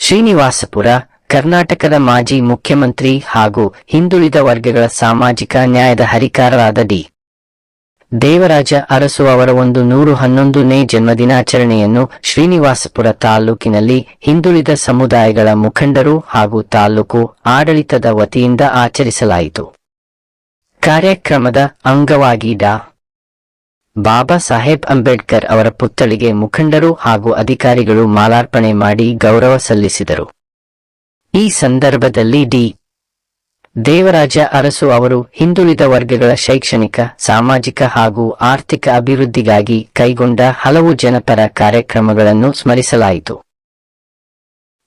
ಶ್ರೀನಿವಾಸಪುರ, ಕರ್ನಾಟಕದ ಮಾಜಿ ಮುಖ್ಯಮಂತ್ರಿ ಹಾಗೂ ಹಿಂದುಳಿದ ವರ್ಗಗಳ ಸಾಮಾಜಿಕ ನ್ಯಾಯದ ಹರಿಕಾರರಾದ ಡಿ. ದೇವರಾಜ ಅರಸು ಅವರ 111ನೇ ಜನ್ಮದಿನಾಚರಣೆಯನ್ನು ಶ್ರೀನಿವಾಸಪುರ ತಾಲ್ಲೂಕಿನಲ್ಲಿ ಹಿಂದುಳಿದ ಸಮುದಾಯಗಳ ಮುಖಂಡರು ಹಾಗೂ ತಾಲ್ಲೂಕು ಆಡಳಿತದ ವತಿಯಿಂದ ಆಚರಿಸಲಾಯಿತು. ಕಾರ್ಯಕ್ರಮದ ಅಂಗವಾಗಿ ಡಾ. ಬಾಬಾ ಸಾಹೇಬ್ ಅಂಬೇಡ್ಕರ್ ಅವರ ಪುತ್ಥಳಿಗೆ ಮುಖಂಡರು ಹಾಗೂ ಅಧಿಕಾರಿಗಳು ಮಾಲಾರ್ಪಣೆ ಮಾಡಿ ಗೌರವ ಸಲ್ಲಿಸಿದರು. ಈ ಸಂದರ್ಭದಲ್ಲಿ ಡಿ. ದೇವರಾಜ ಅರಸು ಅವರು ಹಿಂದುಳಿದ ವರ್ಗಗಳ ಶೈಕ್ಷಣಿಕ, ಸಾಮಾಜಿಕ ಹಾಗೂ ಆರ್ಥಿಕ ಅಭಿವೃದ್ಧಿಗಾಗಿ ಕೈಗೊಂಡ ಹಲವು ಜನಪರ ಕಾರ್ಯಕ್ರಮಗಳನ್ನು ಸ್ಮರಿಸಲಾಯಿತು.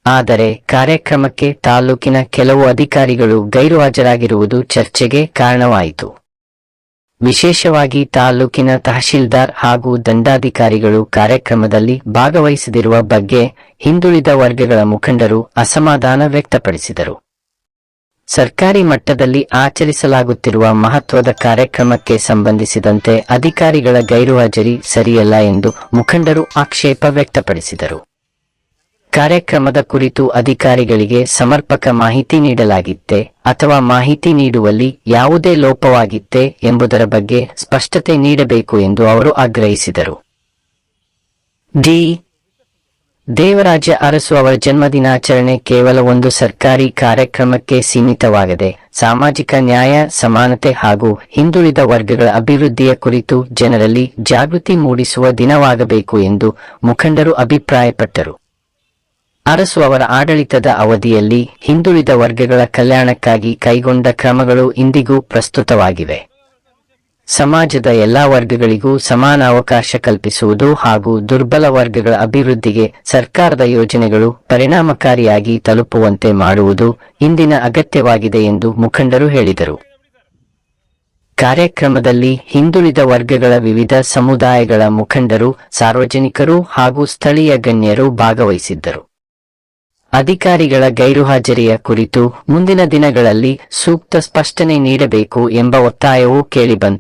ಆದರೆ ಕಾರ್ಯಕ್ರಮಕ್ಕೆ ತಾಲ್ಲೂಕಿನ ಕೆಲವು ಅಧಿಕಾರಿಗಳು ಗೈರುಹಾಜರಾಗಿರುವುದು ಚರ್ಚೆಗೆ ಕಾರಣವಾಯಿತು. ವಿಶೇಷವಾಗಿ ತಾಲ್ಲೂಕಿನ ತಹಶೀಲ್ದಾರ್ ಹಾಗೂ ದಂಡಾಧಿಕಾರಿಗಳು ಕಾರ್ಯಕ್ರಮದಲ್ಲಿ ಭಾಗವಹಿಸದಿರುವ ಬಗ್ಗೆ ಹಿಂದುಳಿದ ವರ್ಗಗಳ ಮುಖಂಡರು ಅಸಮಾಧಾನ ವ್ಯಕ್ತಪಡಿಸಿದರು. ಸರ್ಕಾರಿ ಮಟ್ಟದಲ್ಲಿ ಆಚರಿಸಲಾಗುತ್ತಿರುವ ಮಹತ್ವದ ಕಾರ್ಯಕ್ರಮಕ್ಕೆ ಸಂಬಂಧಿಸಿದಂತೆ ಅಧಿಕಾರಿಗಳ ಗೈರುಹಾಜರಿ ಸರಿಯಲ್ಲ ಎಂದು ಮುಖಂಡರು ಆಕ್ಷೇಪ ವ್ಯಕ್ತಪಡಿಸಿದರು. ಕಾರ್ಯಕ್ರಮದ ಕುರಿತು ಅಧಿಕಾರಿಗಳಿಗೆ ಸಮರ್ಪಕ ಮಾಹಿತಿ ನೀಡಲಾಗಿತ್ತೆ ಅಥವಾ ಮಾಹಿತಿ ನೀಡುವಲ್ಲಿ ಯಾವುದೇ ಲೋಪವಾಗಿತ್ತೆ ಎಂಬುದರ ಬಗ್ಗೆ ಸ್ಪಷ್ಟತೆ ನೀಡಬೇಕು ಎಂದು ಅವರು ಆಗ್ರಹಿಸಿದರು. ಡಿ. ದೇವರಾಜ ಅರಸು ಅವರ ಜನ್ಮದಿನಾಚರಣೆ ಕೇವಲ ಒಂದು ಸರ್ಕಾರಿ ಕಾರ್ಯಕ್ರಮಕ್ಕೆ ಸೀಮಿತವಾಗದೆ ಸಾಮಾಜಿಕ ನ್ಯಾಯ, ಸಮಾನತೆ ಹಾಗೂ ಹಿಂದುಳಿದ ವರ್ಗಗಳ ಅಭಿವೃದ್ಧಿಯ ಕುರಿತು ಜನರಲ್ಲಿ ಜಾಗೃತಿ ಮೂಡಿಸುವ ದಿನವಾಗಬೇಕು ಎಂದು ಮುಖಂಡರು ಅಭಿಪ್ರಾಯಪಟ್ಟರು. ಅರಸು ಅವರ ಆಡಳಿತದ ಅವಧಿಯಲ್ಲಿ ಹಿಂದುಳಿದ ವರ್ಗಗಳ ಕಲ್ಯಾಣಕ್ಕಾಗಿ ಕೈಗೊಂಡ ಕ್ರಮಗಳು ಇಂದಿಗೂ ಪ್ರಸ್ತುತವಾಗಿವೆ. ಸಮಾಜದ ಎಲ್ಲಾ ವರ್ಗಗಳಿಗೂ ಸಮಾನ ಅವಕಾಶ ಕಲ್ಪಿಸುವುದು ಹಾಗೂ ದುರ್ಬಲ ವರ್ಗಗಳ ಅಭಿವೃದ್ಧಿಗೆ ಸರ್ಕಾರದ ಯೋಜನೆಗಳು ಪರಿಣಾಮಕಾರಿಯಾಗಿ ತಲುಪುವಂತೆ ಮಾಡುವುದು ಇಂದಿನ ಅಗತ್ಯವಾಗಿದೆ ಎಂದು ಮುಖಂಡರು ಹೇಳಿದರು. ಕಾರ್ಯಕ್ರಮದಲ್ಲಿ ಹಿಂದುಳಿದ ವರ್ಗಗಳ ವಿವಿಧ ಸಮುದಾಯಗಳ ಮುಖಂಡರು, ಸಾರ್ವಜನಿಕರು ಹಾಗೂ ಸ್ಥಳೀಯ ಗಣ್ಯರು ಭಾಗವಹಿಸಿದ್ದರು. ಅಧಿಕಾರಿಗಳ ಗೈರುಹಾಜರಿಯ ಕುರಿತು ಮುಂದಿನ ದಿನಗಳಲ್ಲಿ ಸೂಕ್ತ ಸ್ಪಷ್ಟನೆ ನೀಡಬೇಕು ಎಂಬ ಒತ್ತಾಯವೂ ಕೇಳಿಬಂತು.